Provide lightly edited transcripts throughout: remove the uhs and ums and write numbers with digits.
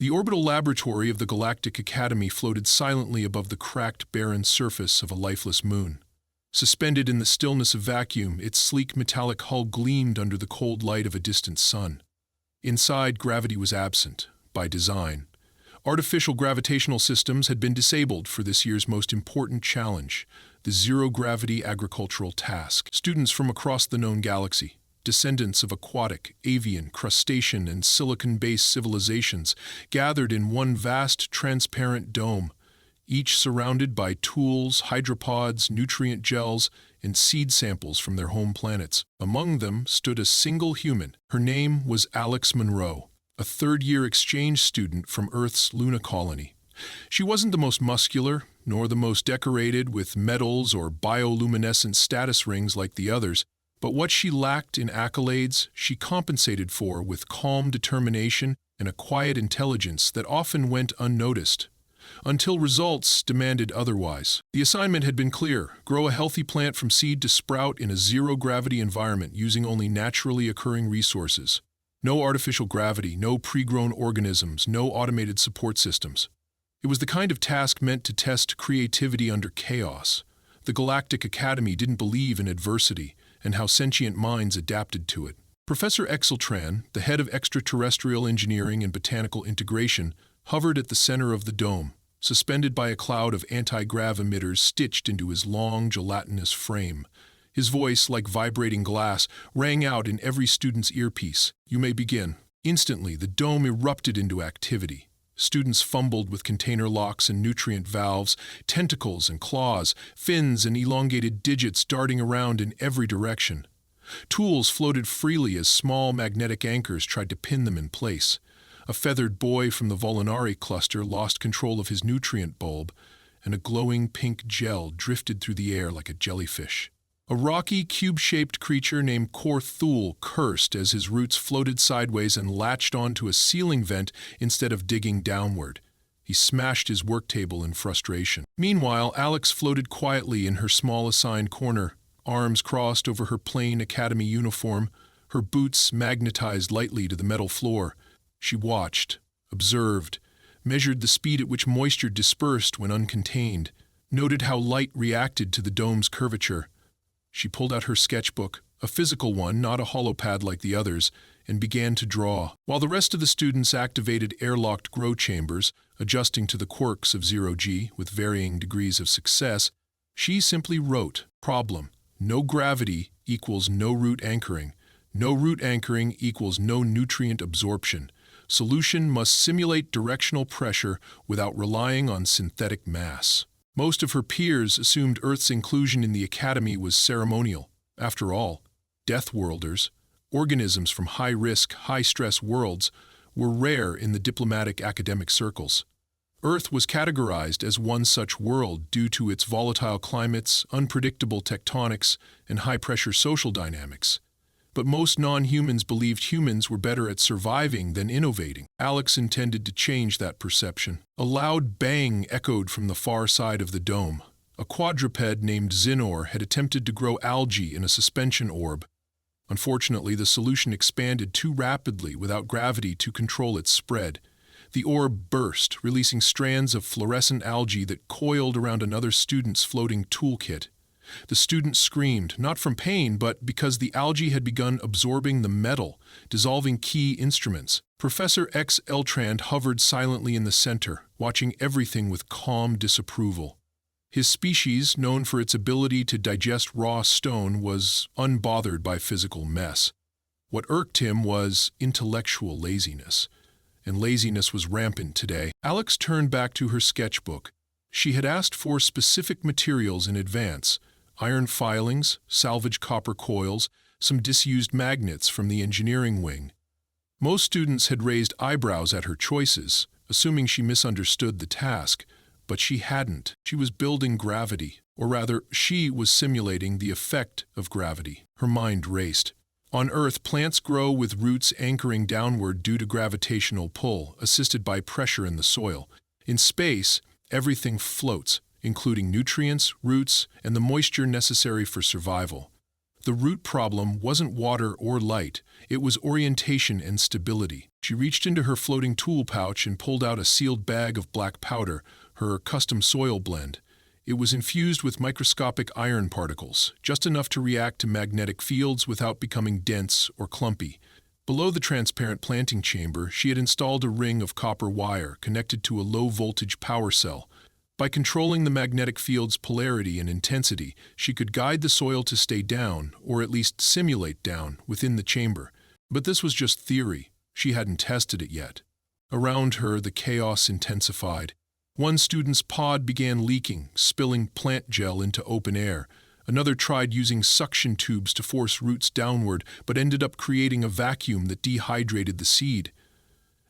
The orbital laboratory of the Galactic Academy floated silently above the cracked, barren surface of a lifeless moon. Suspended in the stillness of vacuum, its sleek metallic hull gleamed under the cold light of a distant sun. Inside, gravity was absent, by design. Artificial gravitational systems had been disabled for this year's most important challenge, the zero-gravity agricultural task. Students from across the known galaxy, descendants of aquatic, avian, crustacean, and silicon-based civilizations, gathered in one vast, transparent dome, each surrounded by tools, hydropods, nutrient gels, and seed samples from their home planets. Among them stood a single human. Her name was Alex Monroe, a third-year exchange student from Earth's Luna colony. She wasn't the most muscular, nor the most decorated with medals or bioluminescent status rings like the others, but what she lacked in accolades, she compensated for with calm determination and a quiet intelligence that often went unnoticed, until results demanded otherwise. The assignment had been clear: grow a healthy plant from seed to sprout in a zero-gravity environment using only naturally occurring resources. No artificial gravity, no pre-grown organisms, no automated support systems. It was the kind of task meant to test creativity under chaos. The Galactic Academy didn't believe in adversity and how sentient minds adapted to it. Professor Exeltran, the head of extraterrestrial engineering and botanical integration, hovered at the center of the dome, suspended by a cloud of anti-grav emitters stitched into his long, gelatinous frame. His voice, like vibrating glass, rang out in every student's earpiece. "You may begin." Instantly, the dome erupted into activity. Students fumbled with container locks and nutrient valves, tentacles and claws, fins and elongated digits darting around in every direction. Tools floated freely as small magnetic anchors tried to pin them in place. A feathered boy from the Volinari cluster lost control of his nutrient bulb, and a glowing pink gel drifted through the air like a jellyfish. A rocky, cube-shaped creature named Korthul cursed as his roots floated sideways and latched onto a ceiling vent instead of digging downward. He smashed his work table in frustration. Meanwhile, Alex floated quietly in her small assigned corner, arms crossed over her plain academy uniform, her boots magnetized lightly to the metal floor. She watched, observed, measured the speed at which moisture dispersed when uncontained, noted how light reacted to the dome's curvature. She pulled out her sketchbook, a physical one, not a holopad like the others, and began to draw. While the rest of the students activated airlocked grow chambers, adjusting to the quirks of zero-G with varying degrees of success, she simply wrote: problem, no gravity equals no root anchoring. No root anchoring equals no nutrient absorption. Solution must simulate directional pressure without relying on synthetic mass. Most of her peers assumed Earth's inclusion in the Academy was ceremonial. After all, Deathworlders, organisms from high-risk, high-stress worlds, were rare in the diplomatic academic circles. Earth was categorized as one such world due to its volatile climates, unpredictable tectonics, and high-pressure social dynamics. But most non-humans believed humans were better at surviving than innovating. Alex intended to change that perception. A loud bang echoed from the far side of the dome. A quadruped named Zinor had attempted to grow algae in a suspension orb. Unfortunately, the solution expanded too rapidly without gravity to control its spread. The orb burst, releasing strands of fluorescent algae that coiled around another student's floating toolkit. The student screamed, not from pain, but because the algae had begun absorbing the metal, dissolving key instruments. Professor X. Eltrand hovered silently in the center, watching everything with calm disapproval. His species, known for its ability to digest raw stone, was unbothered by physical mess. What irked him was intellectual laziness, and laziness was rampant today. Alex turned back to her sketchbook. She had asked for specific materials in advance: iron filings, salvaged copper coils, some disused magnets from the engineering wing. Most students had raised eyebrows at her choices, assuming she misunderstood the task, but she hadn't. She was building gravity, or rather, she was simulating the effect of gravity. Her mind raced. On Earth, plants grow with roots anchoring downward due to gravitational pull, assisted by pressure in the soil. In space, everything floats, including nutrients, roots, and the moisture necessary for survival. The root problem wasn't water or light, it was orientation and stability. She reached into her floating tool pouch and pulled out a sealed bag of black powder, her custom soil blend. It was infused with microscopic iron particles, just enough to react to magnetic fields without becoming dense or clumpy. Below the transparent planting chamber, she had installed a ring of copper wire connected to a low-voltage power cell. By controlling the magnetic field's polarity and intensity, she could guide the soil to stay down, or at least simulate down, within the chamber. But this was just theory. She hadn't tested it yet. Around her, the chaos intensified. One student's pod began leaking, spilling plant gel into open air. Another tried using suction tubes to force roots downward, but ended up creating a vacuum that dehydrated the seed.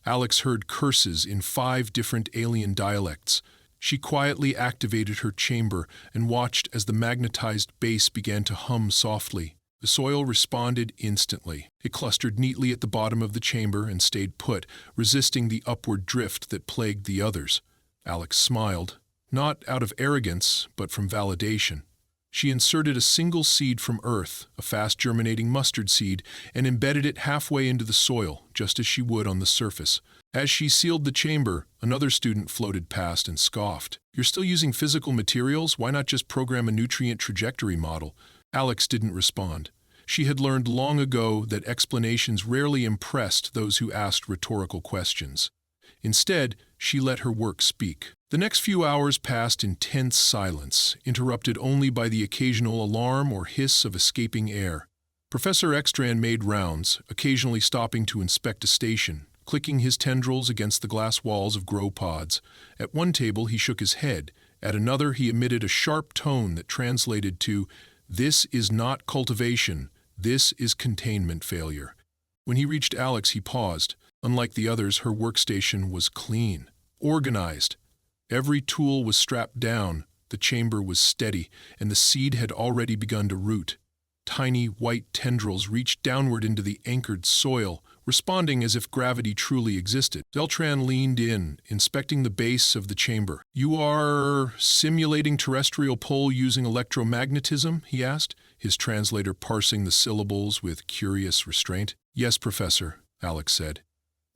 Alex heard curses in 5 different alien dialects. She quietly activated her chamber and watched as the magnetized base began to hum softly. The soil responded instantly. It clustered neatly at the bottom of the chamber and stayed put, resisting the upward drift that plagued the others. Alex smiled, not out of arrogance, but from validation. She inserted a single seed from Earth, a fast-germinating mustard seed, and embedded it halfway into the soil, just as she would on the surface. As she sealed the chamber, another student floated past and scoffed. "You're still using physical materials? Why not just program a nutrient trajectory model?" Alex didn't respond. She had learned long ago that explanations rarely impressed those who asked rhetorical questions. Instead, she let her work speak. The next few hours passed in tense silence, interrupted only by the occasional alarm or hiss of escaping air. Professor Ekstrand made rounds, occasionally stopping to inspect a station, clicking his tendrils against the glass walls of grow pods. At one table he shook his head, at another he emitted a sharp tone that translated to, "This is not cultivation, this is containment failure." When he reached Alex, he paused. Unlike the others, her workstation was clean, organized. Every tool was strapped down, the chamber was steady, and the seed had already begun to root. Tiny white tendrils reached downward into the anchored soil, responding as if gravity truly existed. Zeltran leaned in, inspecting the base of the chamber. "You are simulating terrestrial pull using electromagnetism?" he asked, his translator parsing the syllables with curious restraint. "Yes, Professor," Alex said.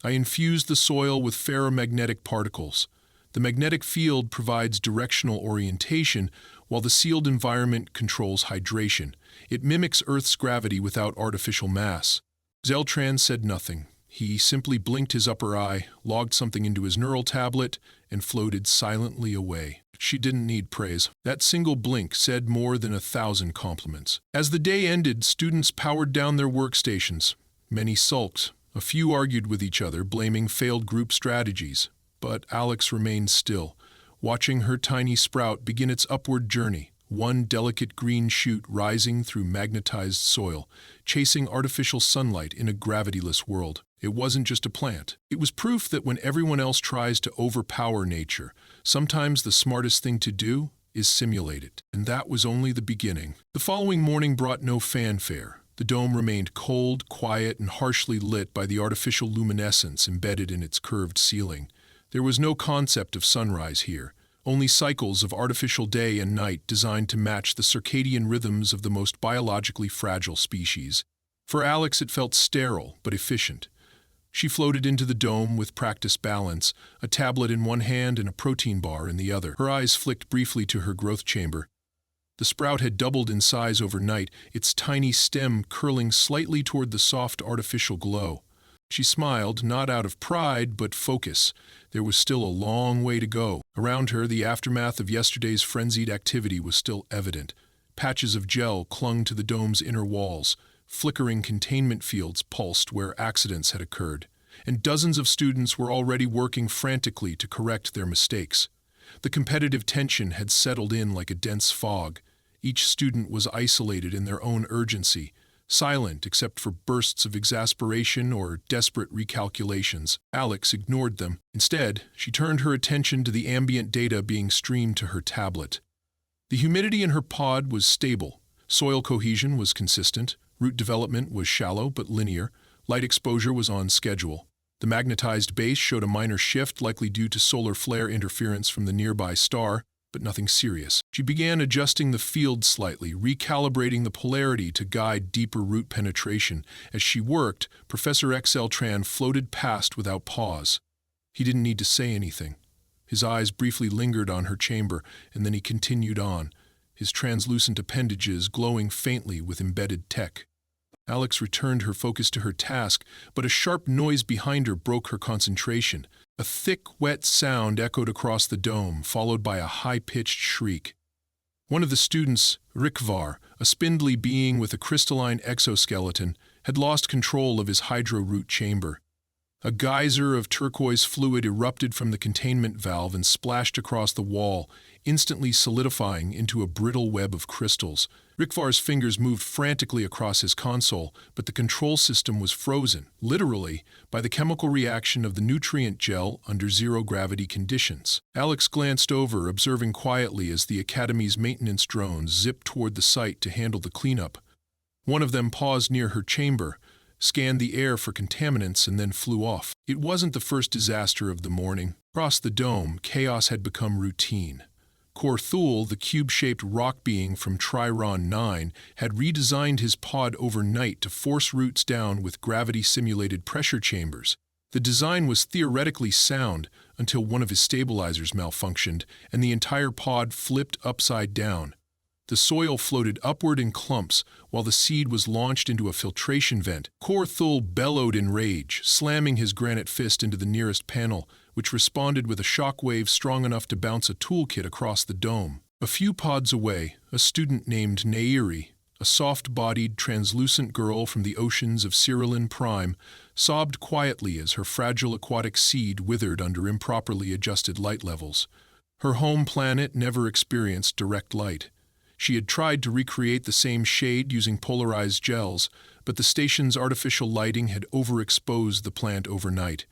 "I infused the soil with ferromagnetic particles. The magnetic field provides directional orientation, while the sealed environment controls hydration. It mimics Earth's gravity without artificial mass." Zeltran said nothing. He simply blinked his upper eye, logged something into his neural tablet, and floated silently away. She didn't need praise. That single blink said more than 1,000 compliments. As the day ended, students powered down their workstations. Many sulked. A few argued with each other, blaming failed group strategies. But Alex remained still, watching her tiny sprout begin its upward journey, one delicate green shoot rising through magnetized soil, chasing artificial sunlight in a gravityless world. It wasn't just a plant. It was proof that when everyone else tries to overpower nature, sometimes the smartest thing to do is simulate it. And that was only the beginning. The following morning brought no fanfare. The dome remained cold, quiet, and harshly lit by the artificial luminescence embedded in its curved ceiling. There was no concept of sunrise here, only cycles of artificial day and night designed to match the circadian rhythms of the most biologically fragile species. For Alex, it felt sterile but efficient. She floated into the dome with practiced balance, a tablet in one hand and a protein bar in the other. Her eyes flicked briefly to her growth chamber. The sprout had doubled in size overnight, its tiny stem curling slightly toward the soft artificial glow. She smiled, not out of pride, but focus. There was still a long way to go. Around her, the aftermath of yesterday's frenzied activity was still evident. Patches of gel clung to the dome's inner walls. Flickering containment fields pulsed where accidents had occurred. And dozens of students were already working frantically to correct their mistakes. The competitive tension had settled in like a dense fog. Each student was isolated in their own urgency, silent except for bursts of exasperation or desperate recalculations. Alex ignored them. Instead, she turned her attention to the ambient data being streamed to her tablet. The humidity in her pod was stable. Soil cohesion was consistent. Root development was shallow but linear. Light exposure was on schedule. The magnetized base showed a minor shift, likely due to solar flare interference from the nearby star. but nothing serious. She began adjusting the field slightly, recalibrating the polarity to guide deeper root penetration. As she worked, Professor Tran floated past without pause. He didn't need to say anything. His eyes briefly lingered on her chamber, and then he continued on, his translucent appendages glowing faintly with embedded tech. Alex returned her focus to her task, but a sharp noise behind her broke her concentration. A thick, wet sound echoed across the dome, followed by a high-pitched shriek. One of the students, Rikvar, a spindly being with a crystalline exoskeleton, had lost control of his hydro-root chamber. A geyser of turquoise fluid erupted from the containment valve and splashed across the wall, instantly solidifying into a brittle web of crystals. Rikvar's fingers moved frantically across his console, but the control system was frozen, literally, by the chemical reaction of the nutrient gel under zero-gravity conditions. Alex glanced over, observing quietly as the Academy's maintenance drones zipped toward the site to handle the cleanup. One of them paused near her chamber, scanned the air for contaminants, and then flew off. It wasn't the first disaster of the morning. Across the dome, chaos had become routine. Korthul, the cube-shaped rock being from Triron 9, had redesigned his pod overnight to force roots down with gravity-simulated pressure chambers. The design was theoretically sound until one of his stabilizers malfunctioned and the entire pod flipped upside down. The soil floated upward in clumps while the seed was launched into a filtration vent. Korthul bellowed in rage, slamming his granite fist into the nearest panel, which responded with a shockwave strong enough to bounce a toolkit across the dome. A few pods away, a student named Nairi, a soft-bodied, translucent girl from the oceans of Cyrilin Prime, sobbed quietly as her fragile aquatic seed withered under improperly adjusted light levels. Her home planet never experienced direct light. She had tried to recreate the same shade using polarized gels, but the station's artificial lighting had overexposed the plant overnight.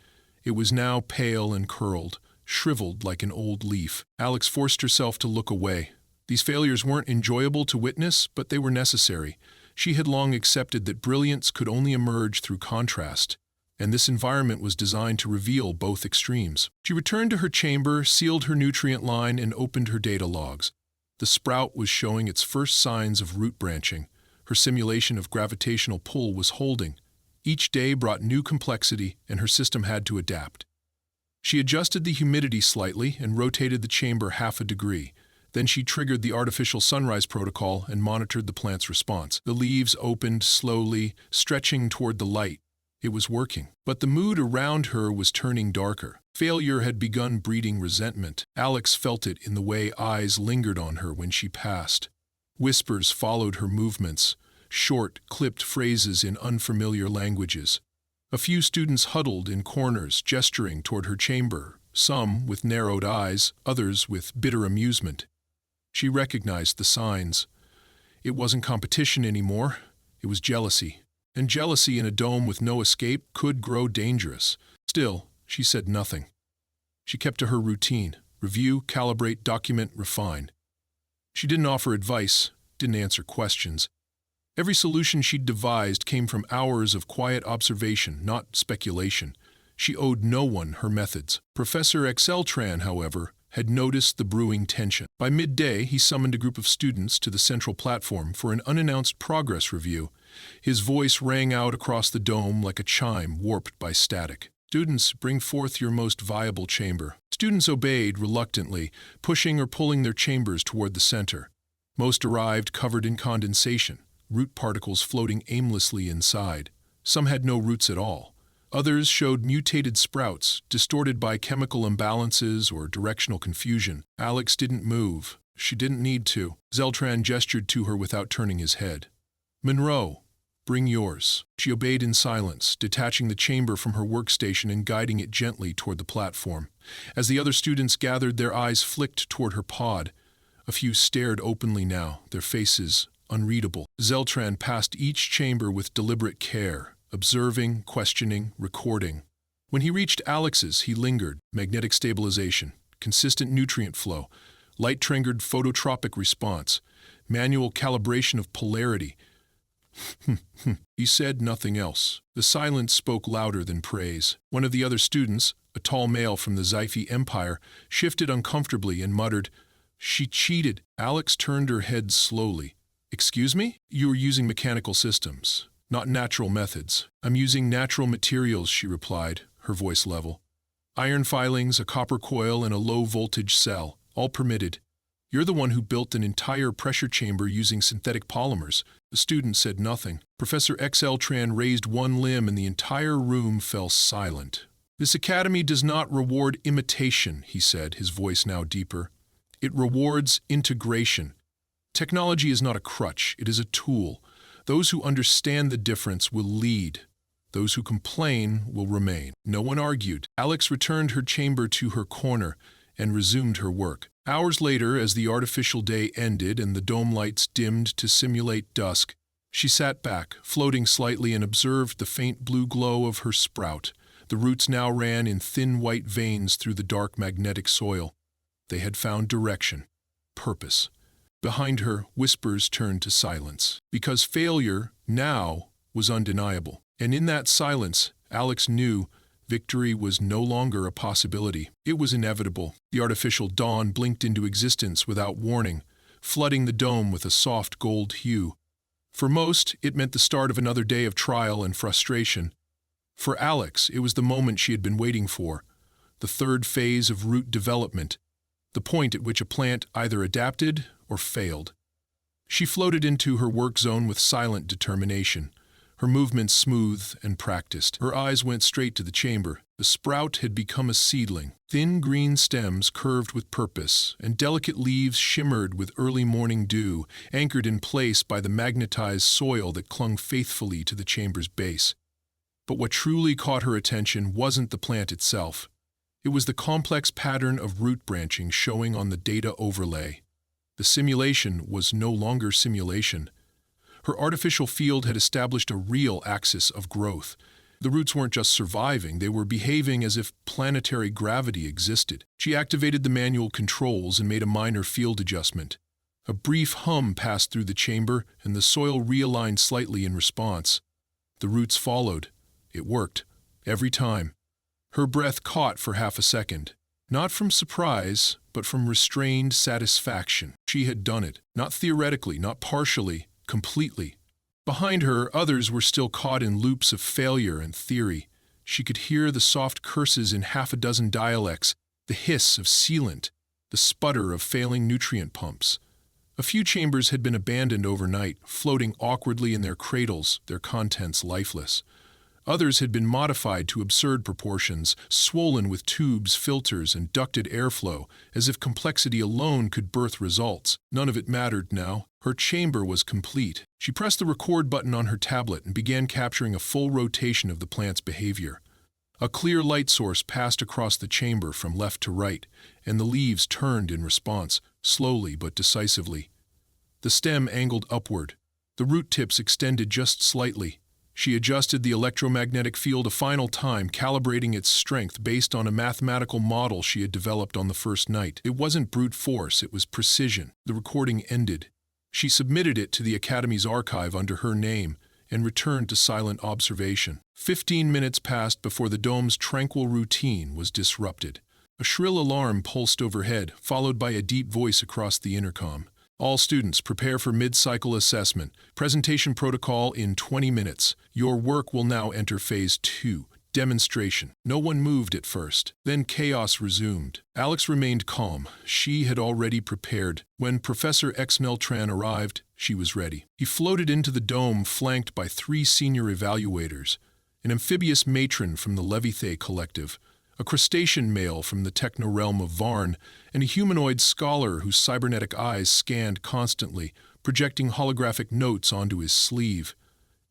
It was now pale and curled, shriveled like an old leaf. Alex forced herself to look away. These failures weren't enjoyable to witness, but they were necessary. She had long accepted that brilliance could only emerge through contrast, and this environment was designed to reveal both extremes. She returned to her chamber, sealed her nutrient line, and opened her data logs. The sprout was showing its first signs of root branching. Her simulation of gravitational pull was holding. Each day brought new complexity, and her system had to adapt. She adjusted the humidity slightly and rotated the chamber half a degree. Then she triggered the artificial sunrise protocol and monitored the plant's response. The leaves opened slowly, stretching toward the light. It was working. But the mood around her was turning darker. Failure had begun breeding resentment. Alex felt it in the way eyes lingered on her when she passed. Whispers followed her movements, short, clipped phrases in unfamiliar languages. A few students huddled in corners, gesturing toward her chamber, some with narrowed eyes, others with bitter amusement. She recognized the signs. It wasn't competition anymore, it was jealousy. And jealousy in a dome with no escape could grow dangerous. Still, she said nothing. She kept to her routine: review, calibrate, document, refine. She didn't offer advice, didn't answer questions. Every solution she'd devised came from hours of quiet observation, not speculation. She owed no one her methods. Professor Tran, however, had noticed the brewing tension. By midday, he summoned a group of students to the central platform for an unannounced progress review. His voice rang out across the dome like a chime warped by static. "Students, bring forth your most viable chamber." Students obeyed reluctantly, pushing or pulling their chambers toward the center. Most arrived covered in condensation, root particles floating aimlessly inside. Some had no roots at all. Others showed mutated sprouts, distorted by chemical imbalances or directional confusion. Alex didn't move. She didn't need to. Zeltran gestured to her without turning his head. "Monroe, bring yours." She obeyed in silence, detaching the chamber from her workstation and guiding it gently toward the platform. As the other students gathered, their eyes flicked toward her pod. A few stared openly now, their faces unreadable. Zeltran passed each chamber with deliberate care, observing, questioning, recording. When he reached Alex's, he lingered. Magnetic stabilization, consistent nutrient flow, light-triggered phototropic response, manual calibration of polarity. He said nothing else. The silence spoke louder than praise. One of the other students, a tall male from the Sci-Fi Empire, shifted uncomfortably and muttered, She cheated. Alex turned her head slowly. Excuse me? You are using mechanical systems, not natural methods. I'm using natural materials, she replied, her voice level. Iron filings, a copper coil, and a low-voltage cell, all permitted. You're the one who built an entire pressure chamber using synthetic polymers. The student said nothing. Professor XL Tran raised one limb and the entire room fell silent. This academy does not reward imitation, he said, his voice now deeper. It rewards integration. Technology is not a crutch, it is a tool. Those who understand the difference will lead. Those who complain will remain. No one argued. Alex returned her chamber to her corner and resumed her work. Hours later, as the artificial day ended and the dome lights dimmed to simulate dusk, she sat back, floating slightly, and observed the faint blue glow of her sprout. The roots now ran in thin white veins through the dark magnetic soil. They had found direction, purpose. Behind her, whispers turned to silence, because failure, now, was undeniable. And in that silence, Alex knew victory was no longer a possibility. It was inevitable. The artificial dawn blinked into existence without warning, flooding the dome with a soft gold hue. For most, it meant the start of another day of trial and frustration. For Alex, it was the moment she had been waiting for, the third phase of root development, the point at which a plant either adapted or failed. She floated into her work zone with silent determination, her movements smooth and practiced. Her eyes went straight to the chamber. The sprout had become a seedling. Thin green stems curved with purpose, and delicate leaves shimmered with early morning dew, anchored in place by the magnetized soil that clung faithfully to the chamber's base. But what truly caught her attention wasn't the plant itself. It was the complex pattern of root branching showing on the data overlay. The simulation was no longer simulation. Her artificial field had established a real axis of growth. The roots weren't just surviving, they were behaving as if planetary gravity existed. She activated the manual controls and made a minor field adjustment. A brief hum passed through the chamber, and the soil realigned slightly in response. The roots followed. It worked. Every time. Her breath caught for half a second. Not from surprise, but from restrained satisfaction. She had done it. Not theoretically, not partially, completely. Behind her, others were still caught in loops of failure and theory. She could hear the soft curses in half a dozen dialects, the hiss of sealant, the sputter of failing nutrient pumps. A few chambers had been abandoned overnight, floating awkwardly in their cradles, their contents lifeless. Others had been modified to absurd proportions, swollen with tubes, filters, and ducted airflow, as if complexity alone could birth results. None of it mattered now. Her chamber was complete. She pressed the record button on her tablet and began capturing a full rotation of the plant's behavior. A clear light source passed across the chamber from left to right, and the leaves turned in response, slowly but decisively. The stem angled upward. The root tips extended just slightly. She adjusted the electromagnetic field a final time, calibrating its strength based on a mathematical model she had developed on the first night. It wasn't brute force, it was precision. The recording ended. She submitted it to the Academy's archive under her name and returned to silent observation. 15 minutes passed before the dome's tranquil routine was disrupted. A shrill alarm pulsed overhead, followed by a deep voice across the intercom. All students prepare for mid-cycle assessment. Presentation protocol in 20 minutes. Your work will now enter phase 2, demonstration. No one moved at first. Then chaos resumed. Alex remained calm. She had already prepared. When Professor Xmeltran arrived, she was ready. He floated into the dome flanked by 3 senior evaluators, an amphibious matron from the Levithay Collective, a crustacean male from the techno-realm of Varn, and a humanoid scholar whose cybernetic eyes scanned constantly, projecting holographic notes onto his sleeve.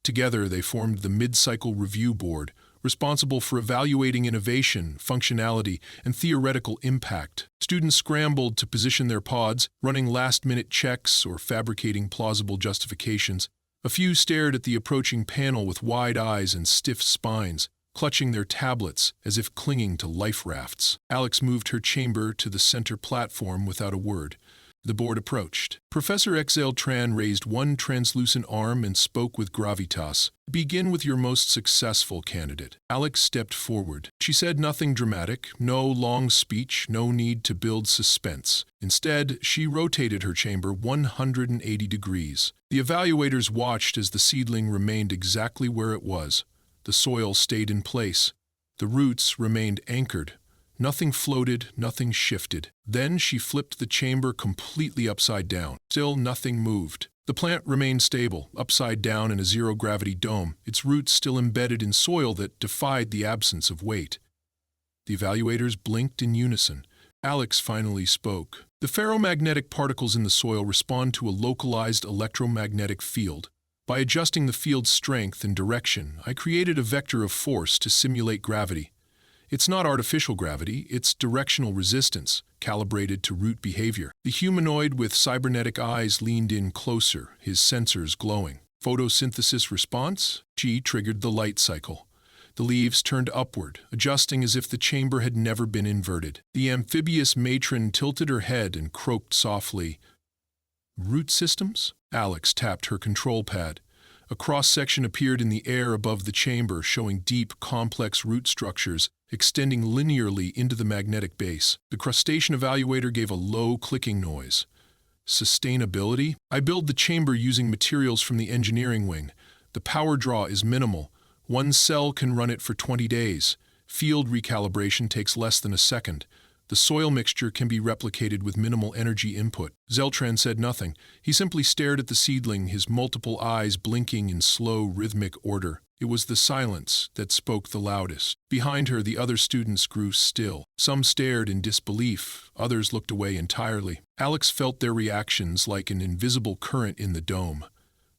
Together they formed the mid-cycle review board, responsible for evaluating innovation, functionality, and theoretical impact. Students scrambled to position their pods, running last-minute checks or fabricating plausible justifications. A few stared at the approaching panel with wide eyes and stiff spines, clutching their tablets as if clinging to life rafts. Alex moved her chamber to the center platform without a word. The board approached. Professor XL Tran raised one translucent arm and spoke with gravitas. Begin with your most successful candidate. Alex stepped forward. She said nothing dramatic, no long speech, no need to build suspense. Instead, she rotated her chamber 180 degrees. The evaluators watched as the seedling remained exactly where it was. The soil stayed in place. The roots remained anchored. Nothing floated, nothing shifted. Then she flipped the chamber completely upside down. Still nothing moved. The plant remained stable, upside down in a zero-gravity dome, its roots still embedded in soil that defied the absence of weight. The evaluators blinked in unison. Alex finally spoke. The ferromagnetic particles in the soil respond to a localized electromagnetic field. By adjusting the field's strength and direction, I created a vector of force to simulate gravity. It's not artificial gravity, it's directional resistance, calibrated to root behavior. The humanoid with cybernetic eyes leaned in closer, his sensors glowing. Photosynthesis response? G triggered the light cycle. The leaves turned upward, adjusting as if the chamber had never been inverted. The amphibious matron tilted her head and croaked softly. Root systems? Alex tapped her control pad. A cross-section appeared in the air above the chamber, showing deep, complex root structures extending linearly into the magnetic base. The crustacean evaluator gave a low clicking noise. Sustainability? I build the chamber using materials from the engineering wing. The power draw is minimal. One cell can run it for 20 days. Field recalibration takes less than a second. The soil mixture can be replicated with minimal energy input. Zeltran said nothing. He simply stared at the seedling, his multiple eyes blinking in slow, rhythmic order. It was the silence that spoke the loudest. Behind her, the other students grew still. Some stared in disbelief, others looked away entirely. Alex felt their reactions like an invisible current in the dome.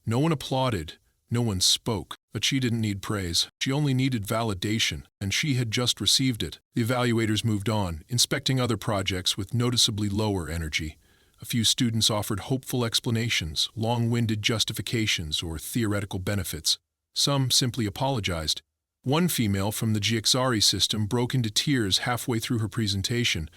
No one applauded, no one spoke, but she didn't need praise. She only needed validation, and she had just received it. The evaluators moved on, inspecting other projects with noticeably lower energy. A few students offered hopeful explanations, long-winded justifications, or theoretical benefits. Some simply apologized. One female from the Giaxari system broke into tears halfway through her presentation,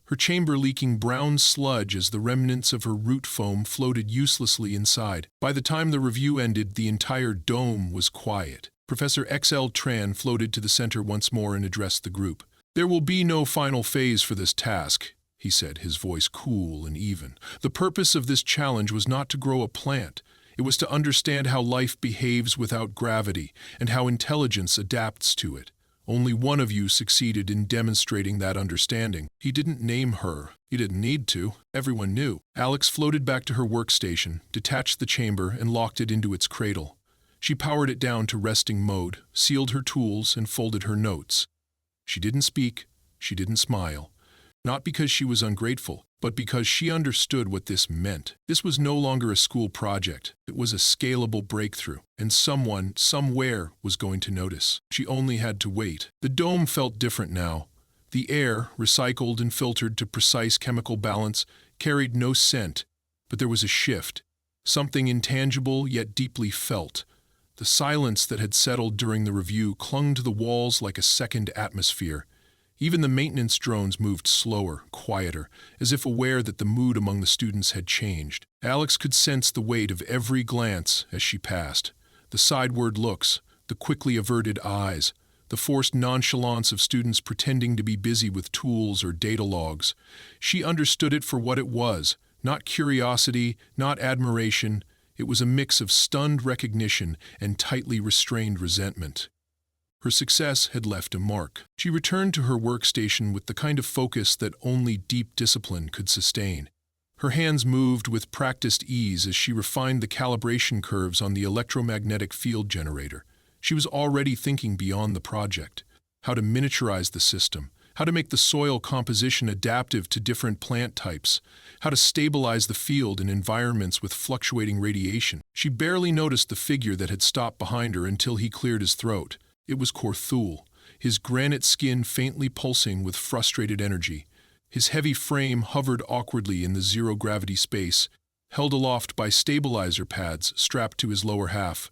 her chamber leaking brown sludge as the remnants of her root foam floated uselessly inside. By the time the review ended, the entire dome was quiet. Professor XL Tran floated to the center once more and addressed the group. There will be no final phase for this task, he said, his voice cool and even. The purpose of this challenge was not to grow a plant. It was to understand how life behaves without gravity and how intelligence adapts to it. Only one of you succeeded in demonstrating that understanding. He didn't name her. He didn't need to. Everyone knew. Alex floated back to her workstation, detached the chamber, and locked it into its cradle. She powered it down to resting mode, sealed her tools, and folded her notes. She didn't speak. She didn't smile. Not because she was ungrateful, but because she understood what this meant. This was no longer a school project. It was a scalable breakthrough, and someone, somewhere, was going to notice. She only had to wait. The dome felt different now. The air, recycled and filtered to precise chemical balance, carried no scent, but there was a shift. Something intangible yet deeply felt. The silence that had settled during the review clung to the walls like a second atmosphere. Even the maintenance drones moved slower, quieter, as if aware that the mood among the students had changed. Alex could sense the weight of every glance as she passed. The sideward looks, the quickly averted eyes, the forced nonchalance of students pretending to be busy with tools or data logs. She understood it for what it was, not curiosity, not admiration. It was a mix of stunned recognition and tightly restrained resentment. Her success had left a mark. She returned to her workstation with the kind of focus that only deep discipline could sustain. Her hands moved with practiced ease as she refined the calibration curves on the electromagnetic field generator. She was already thinking beyond the project. How to miniaturize the system, how to make the soil composition adaptive to different plant types, how to stabilize the field in environments with fluctuating radiation. She barely noticed the figure that had stopped behind her until he cleared his throat. It was Korthul, his granite skin faintly pulsing with frustrated energy. His heavy frame hovered awkwardly in the zero-gravity space, held aloft by stabilizer pads strapped to his lower half.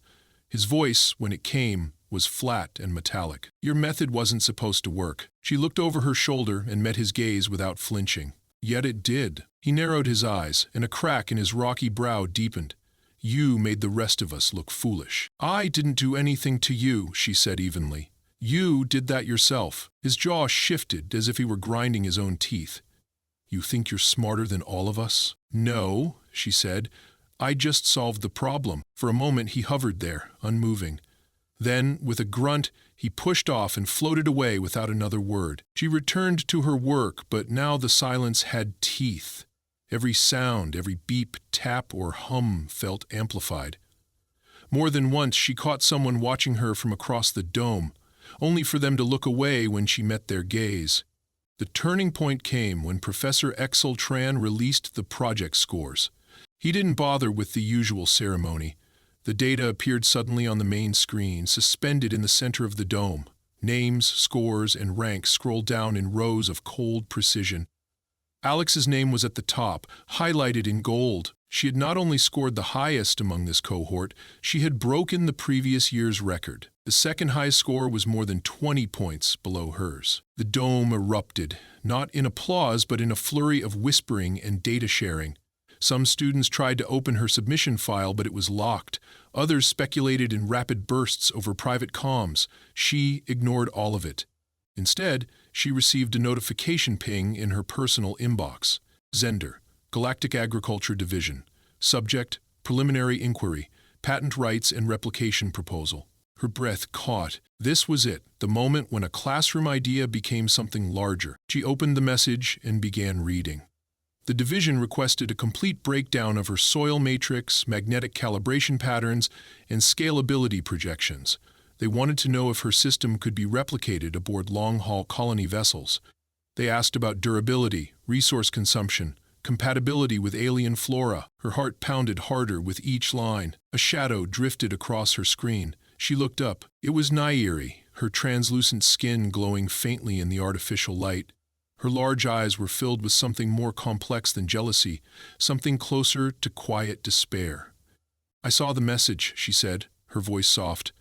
His voice, when it came, was flat and metallic. Your method wasn't supposed to work. She looked over her shoulder and met his gaze without flinching. Yet it did. He narrowed his eyes, and a crack in his rocky brow deepened. You made the rest of us look foolish. I didn't do anything to you, she said evenly. You did that yourself. His jaw shifted as if he were grinding his own teeth. You think you're smarter than all of us? No, she said. I just solved the problem. For a moment he hovered there, unmoving. Then, with a grunt, he pushed off and floated away without another word. She returned to her work, but now the silence had teeth. Every sound, every beep, tap, or hum felt amplified. More than once she caught someone watching her from across the dome, only for them to look away when she met their gaze. The turning point came when Professor Exel-Tran released the project scores. He didn't bother with the usual ceremony. The data appeared suddenly on the main screen, suspended in the center of the dome. Names, scores, and ranks scrolled down in rows of cold precision. Alex's name was at the top, highlighted in gold. She had not only scored the highest among this cohort, she had broken the previous year's record. The second highest score was more than 20 points below hers. The dome erupted, not in applause but in a flurry of whispering and data sharing. Some students tried to open her submission file, but it was locked. Others speculated in rapid bursts over private comms. She ignored all of it. Instead, she received a notification ping in her personal inbox. Zender, Galactic Agriculture Division. Subject, Preliminary Inquiry, Patent Rights and Replication Proposal. Her breath caught. This was it, the moment when a classroom idea became something larger. She opened the message and began reading. The division requested a complete breakdown of her soil matrix, magnetic calibration patterns, and scalability projections. They wanted to know if her system could be replicated aboard long-haul colony vessels. They asked about durability, resource consumption, compatibility with alien flora. Her heart pounded harder with each line. A shadow drifted across her screen. She looked up. It was Nairi, her translucent skin glowing faintly in the artificial light. Her large eyes were filled with something more complex than jealousy, something closer to quiet despair. I saw the message, she said, her voice soft.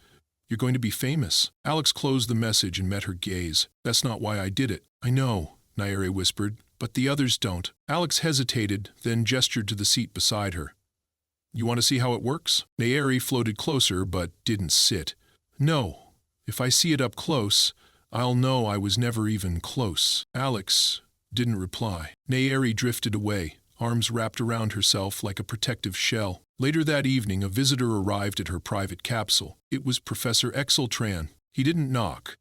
You're going to be famous. Alex closed the message and met her gaze. That's not why I did it. I know, Nairi whispered, but the others don't. Alex hesitated, then gestured to the seat beside her. You want to see how it works? Nairi floated closer, but didn't sit. No. If I see it up close, I'll know I was never even close. Alex didn't reply. Nairi drifted away, arms wrapped around herself like a protective shell. Later that evening, a visitor arrived at her private capsule. It was Professor Exel-Tran. He didn't knock.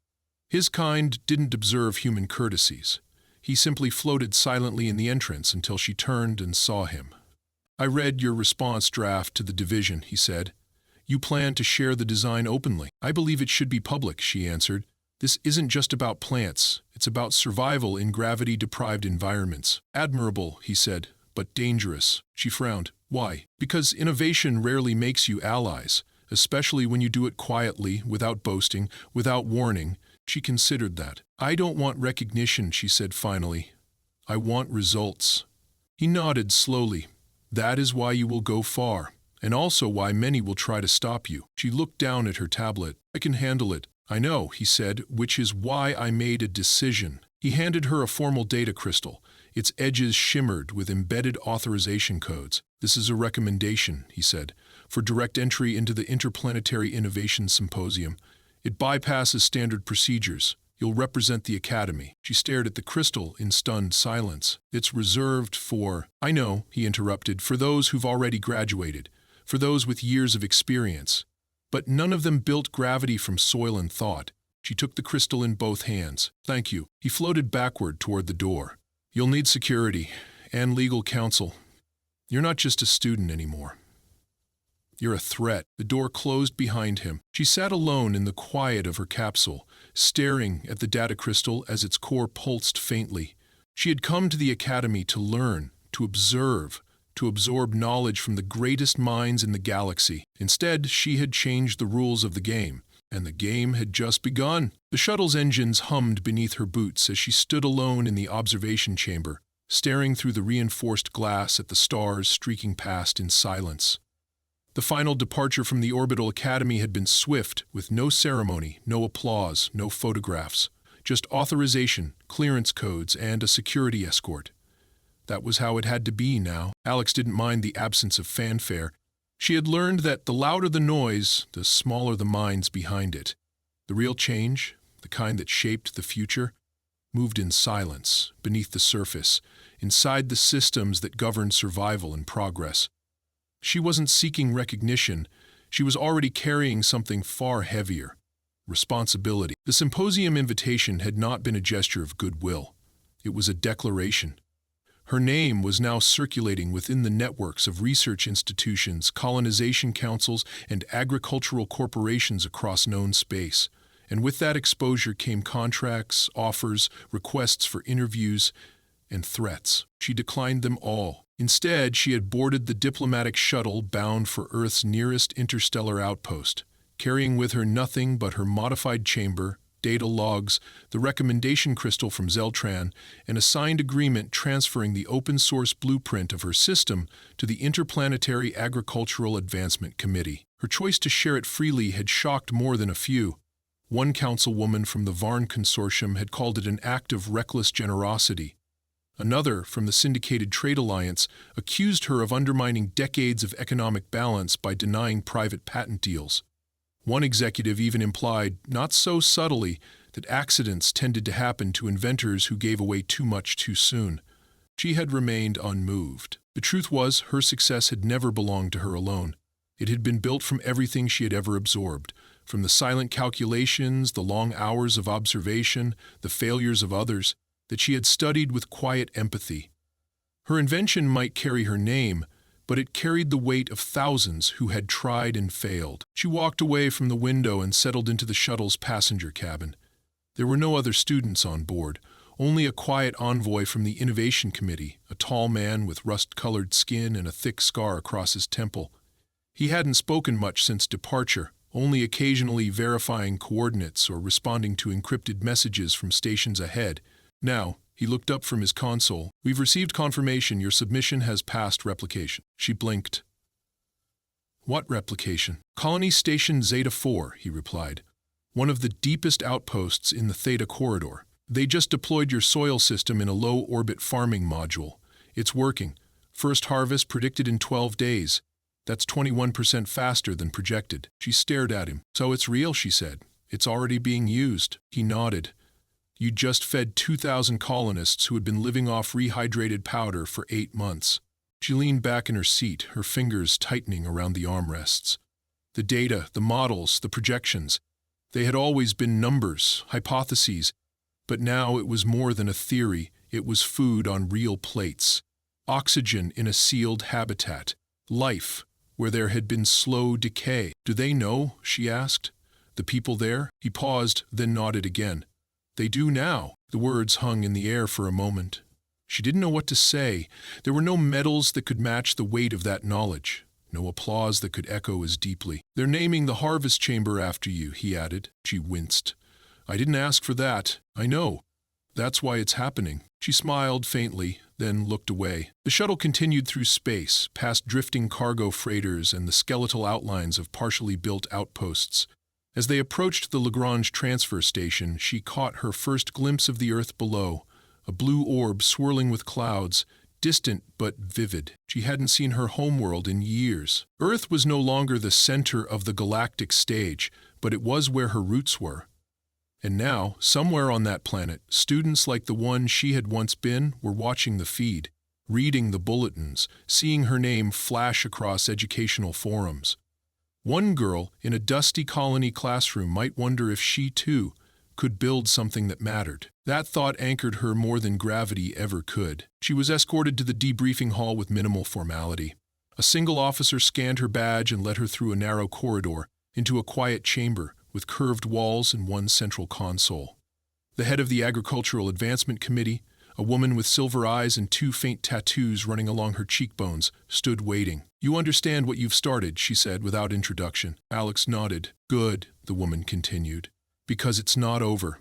His kind didn't observe human courtesies. He simply floated silently in the entrance until she turned and saw him. I read your response draft to the division, he said. You plan to share the design openly. I believe it should be public, she answered. This isn't just about plants. It's about survival in gravity-deprived environments. Admirable, he said, but dangerous. She frowned. Why? Because innovation rarely makes you allies, especially when you do it quietly, without boasting, without warning. She considered that. I don't want recognition, she said finally. I want results. He nodded slowly. That is why you will go far, and also why many will try to stop you. She looked down at her tablet. I can handle it. I know, he said, which is why I made a decision. He handed her a formal data crystal. Its edges shimmered with embedded authorization codes. This is a recommendation, he said, for direct entry into the Interplanetary Innovation Symposium. It bypasses standard procedures. You'll represent the Academy. She stared at the crystal in stunned silence. It's reserved for... I know, he interrupted, for those who've already graduated, for those with years of experience. But none of them built gravity from soil and thought. She took the crystal in both hands. Thank you. He floated backward toward the door. You'll need security and legal counsel. You're not just a student anymore. You're a threat. The door closed behind him. She sat alone in the quiet of her capsule, staring at the data crystal as its core pulsed faintly. She had come to the Academy to learn, to observe, to absorb knowledge from the greatest minds in the galaxy. Instead, she had changed the rules of the game, and the game had just begun. The shuttle's engines hummed beneath her boots as she stood alone in the observation chamber, staring through the reinforced glass at the stars streaking past in silence. The final departure from the Orbital Academy had been swift, with no ceremony, no applause, no photographs, just authorization, clearance codes, and a security escort. That was how it had to be now. Alex didn't mind the absence of fanfare. She had learned that the louder the noise, the smaller the minds behind it. The real change, the kind that shaped the future, moved in silence, beneath the surface, inside the systems that governed survival and progress. She wasn't seeking recognition. She was already carrying something far heavier: responsibility. The symposium invitation had not been a gesture of goodwill. It was a declaration. Her name was now circulating within the networks of research institutions, colonization councils, and agricultural corporations across known space. And with that exposure came contracts, offers, requests for interviews, and threats. She declined them all. Instead, she had boarded the diplomatic shuttle bound for Earth's nearest interstellar outpost, carrying with her nothing but her modified chamber, data logs, the recommendation crystal from Zeltran, and a signed agreement transferring the open-source blueprint of her system to the Interplanetary Agricultural Advancement Committee. Her choice to share it freely had shocked more than a few. One councilwoman from the Varn Consortium had called it an act of reckless generosity. Another, from the Syndicated Trade Alliance, accused her of undermining decades of economic balance by denying private patent deals. One executive even implied, not so subtly, that accidents tended to happen to inventors who gave away too much too soon. She had remained unmoved. The truth was, her success had never belonged to her alone. It had been built from everything she had ever absorbed, from the silent calculations, the long hours of observation, the failures of others, that she had studied with quiet empathy. Her invention might carry her name, but it carried the weight of thousands who had tried and failed. She walked away from the window and settled into the shuttle's passenger cabin. There were no other students on board, only a quiet envoy from the Innovation Committee, a tall man with rust-colored skin and a thick scar across his temple. He hadn't spoken much since departure, only occasionally verifying coordinates or responding to encrypted messages from stations ahead. Now, he looked up from his console. "We've received confirmation your submission has passed replication." She blinked. "What replication?" "Colony Station Zeta 4, he replied. "One of the deepest outposts in the Theta Corridor. They just deployed your soil system in a low-orbit farming module. It's working. First harvest predicted in 12 days. That's 21% faster than projected." She stared at him. "So it's real," she said. "It's already being used." He nodded. "You just fed 2,000 colonists who had been living off rehydrated powder for 8 months. She leaned back in her seat, her fingers tightening around the armrests. The data, the models, the projections, they had always been numbers, hypotheses, but now it was more than a theory. It was food on real plates. Oxygen in a sealed habitat. Life, where there had been slow decay. "Do they know?" she asked. "The people there?" He paused, then nodded again. "They do now." The words hung in the air for a moment. She didn't know what to say. There were no medals that could match the weight of that knowledge, no applause that could echo as deeply. "They're naming the harvest chamber after you," he added. She winced. "I didn't ask for that. I know. That's why it's happening." She smiled faintly, then looked away. The shuttle continued through space, past drifting cargo freighters and the skeletal outlines of partially built outposts. As they approached the Lagrange transfer station, she caught her first glimpse of the Earth below, a blue orb swirling with clouds, distant but vivid. She hadn't seen her homeworld in years. Earth was no longer the center of the galactic stage, but it was where her roots were. And now, somewhere on that planet, students like the one she had once been were watching the feed, reading the bulletins, seeing her name flash across educational forums. One girl in a dusty colony classroom might wonder if she, too, could build something that mattered. That thought anchored her more than gravity ever could. She was escorted to the debriefing hall with minimal formality. A single officer scanned her badge and led her through a narrow corridor, into a quiet chamber, with curved walls and one central console. The head of the Agricultural Advancement Committee, a woman with silver eyes and 2 faint tattoos running along her cheekbones, stood waiting. "You understand what you've started," she said without introduction. Alex nodded. "Good," the woman continued, "because it's not over.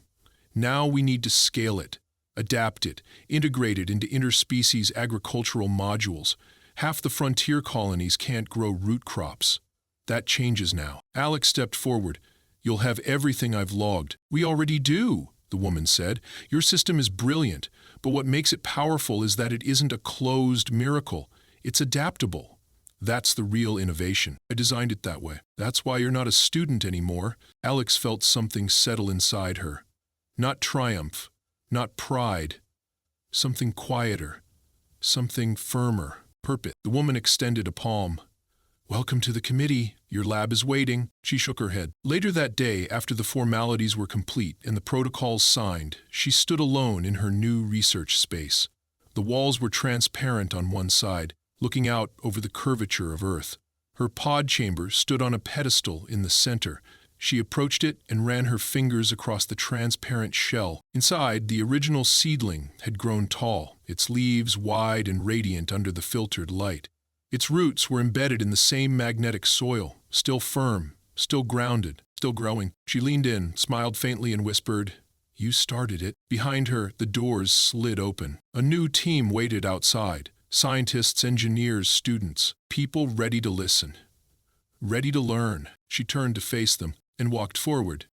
Now we need to scale it, adapt it, integrate it into interspecies agricultural modules. Half the frontier colonies can't grow root crops. That changes now." Alex stepped forward. "You'll have everything I've logged." "We already do," the woman said. "Your system is brilliant, but what makes it powerful is that it isn't a closed miracle. It's adaptable. That's the real innovation. I designed it that way. That's why you're not a student anymore." Alex felt something settle inside her. Not triumph, not pride. Something quieter, something firmer. Purpose. The woman extended a palm. "Welcome to the committee. Your lab is waiting." She shook her head. Later that day, after the formalities were complete and the protocols signed, she stood alone in her new research space. The walls were transparent on one side, looking out over the curvature of Earth. Her pod chamber stood on a pedestal in the center. She approached it and ran her fingers across the transparent shell. Inside, the original seedling had grown tall, its leaves wide and radiant under the filtered light. Its roots were embedded in the same magnetic soil, still firm, still grounded, still growing. She leaned in, smiled faintly, and whispered, "You started it." Behind her, the doors slid open. A new team waited outside. Scientists, engineers, students, people ready to listen, ready to learn. She turned to face them and walked forward.